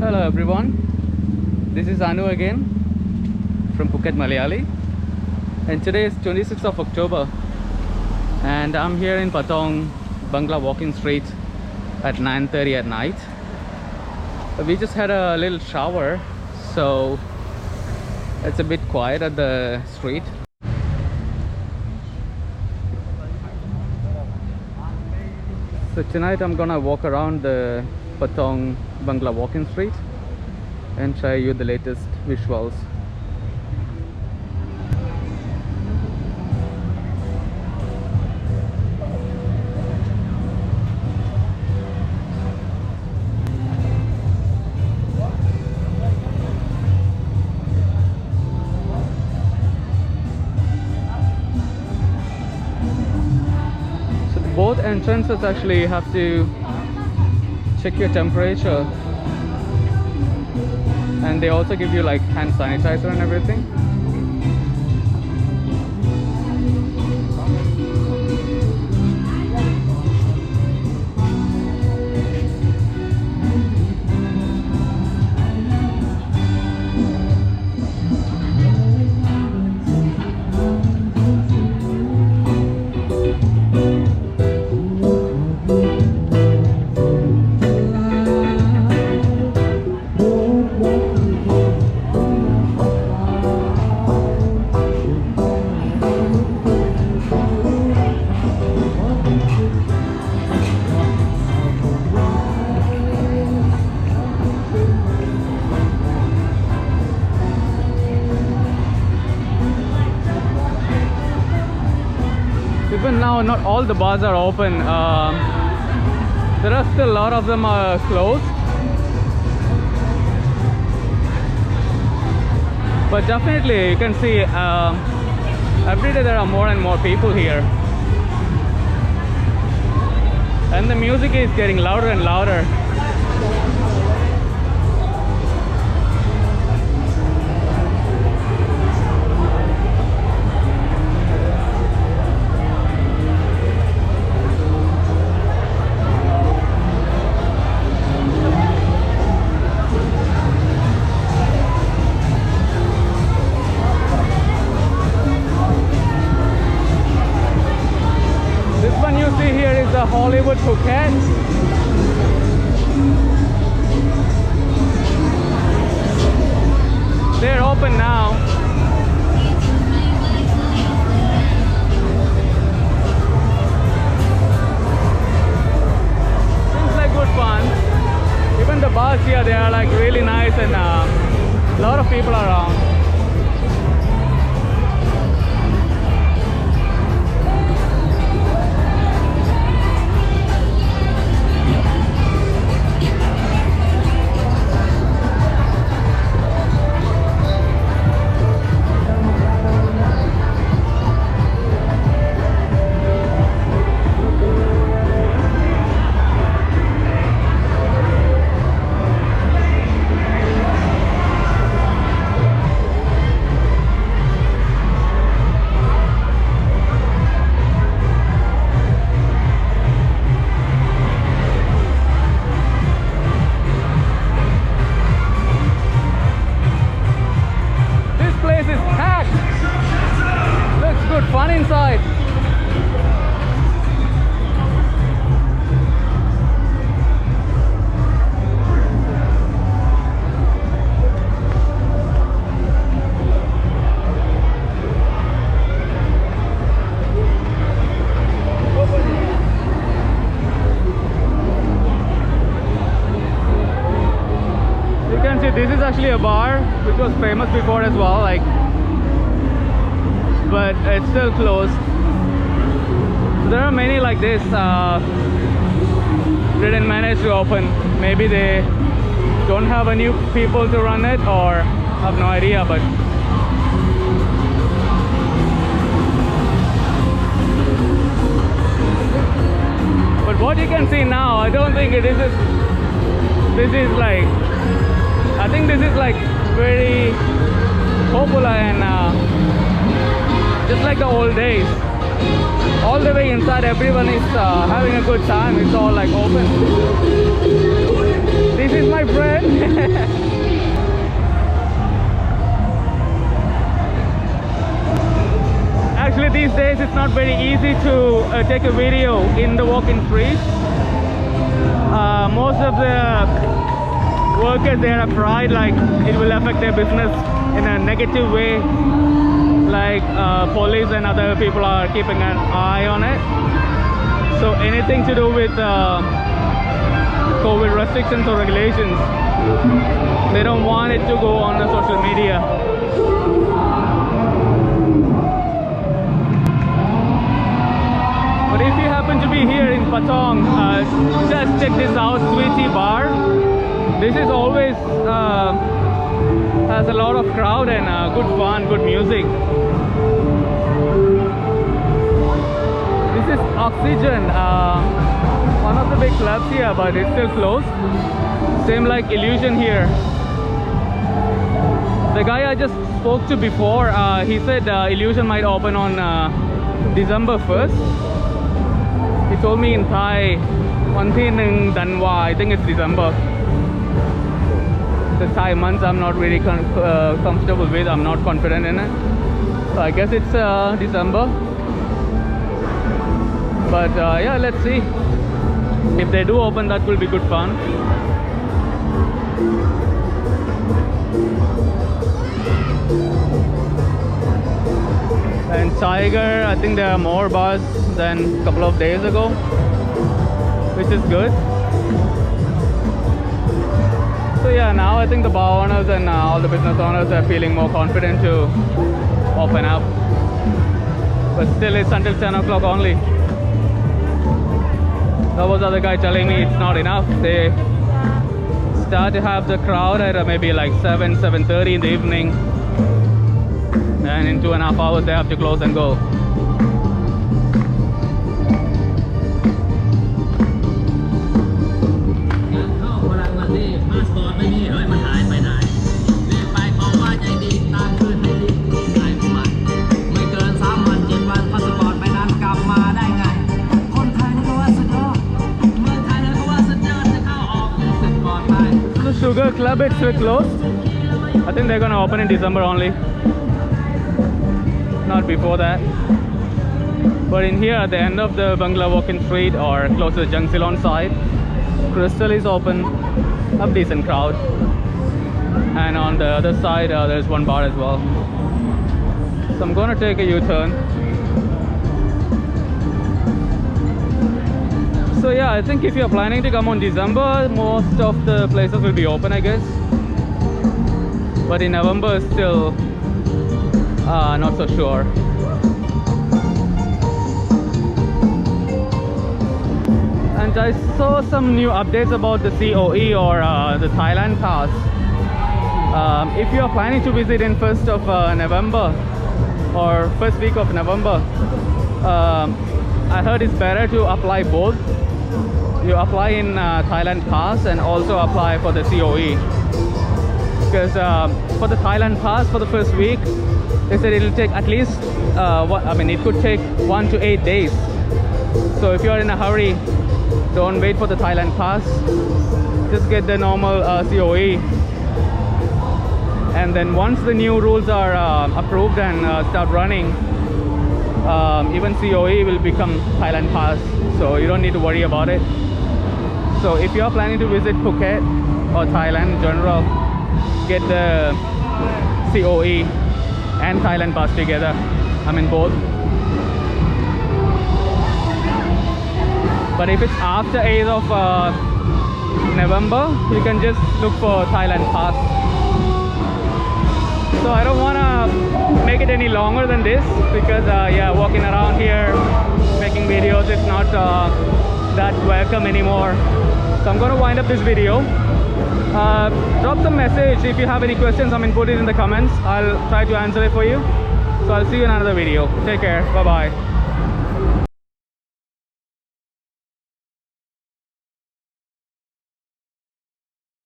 Hello everyone, this is Anu again from Phuket Malayali, and today is 26th of October and I'm here in Patong Bangla Walking Street at 9:30 at night. We just had a little shower, so it's a bit quiet at the street. So tonight I'm gonna walk around the Patong Bangla Walking Street and show you the latest visuals. So both entrances actually have to check your temperature, and they also give you like hand sanitizer and everything. Even now, not all the bars are open. There are still a lot of them are closed, but definitely you can see every day there are more and more people here, and the music is getting louder and louder. Hollywood Phuket. They're open now. Seems like good fun. Even the bars here, they are like really nice, and a lot of people around. Fun inside. You can see this is actually a bar which was famous before as well, like, but it's still closed. So there are many like this didn't manage to open. Maybe they don't have a new people to run it, or have no idea, but what you can see now, I don't think this is like, I think this is like very popular, and just like the old days, all the way inside everyone is having a good time. It's all like open. this is my friend. Actually, these days it's not very easy to take a video in the walking street. Most of the workers there are afraid like it will affect their business in a negative way, like police and other people are keeping an eye on it. So anything to do with COVID restrictions or regulations, they don't want it to go on the social media. But if you happen to be here in Patong, just check this out, Sweetie Bar. This is always has a lot of crowd and good fun, good music. This is Oxygen, one of the big clubs here, but it's still closed. Same like Illusion here. The guy I just spoke to before, he said Illusion might open on December 1st. He told me in Thai, วันที่ 1 Danwa, I think it's December. The Thai months I'm not really comfortable with, I'm not confident in it. So I guess it's December. But yeah, let's see. If they do open, that will be good fun. And Tiger, I think there are more bars than a couple of days ago, which is good. So yeah, now I think the bar owners and all the business owners are feeling more confident to open up. But still it's until 10 o'clock only. That was the other guy telling me it's not enough. They start to have the crowd at maybe like 7:30 in the evening. And in 2.5 hours they have to close and go. 'Sugar Club, it's closed. I think they're gonna open in December only, not before that. But in here at the end of the Bangla Walking Street or close to the Jung Silon side, Crystal is open, a decent crowd. And on the other side there's one bar as well. So I'm gonna take a U-turn. So yeah, I think if you're planning to come on December, most of the places will be open, I guess. But in November, still not so sure. And I saw some new updates about the COE or the Thailand Pass. If you are planning to visit in 1st of November or first week of November, I heard it's better to apply both. You apply in Thailand Pass and also apply for the COE. Because for the Thailand Pass for the first week, they said it'll take at least, it could take 1 to 8 days. So if you're in a hurry, don't wait for the Thailand Pass. Just get the normal COE. And then once the new rules are approved and start running, even COE will become Thailand Pass. So you don't need to worry about it. So if you're planning to visit Phuket or Thailand in general, get the COE and Thailand Pass together. Both. But if it's after 8th of November, you can just look for Thailand Pass. So I don't want to make it any longer than this because yeah, walking around here making videos is not that welcome anymore. So I'm going to wind up this video. Drop some message if you have any questions. Put it in the comments. I'll try to answer it for you. So I'll see you in another video. Take care. Bye bye.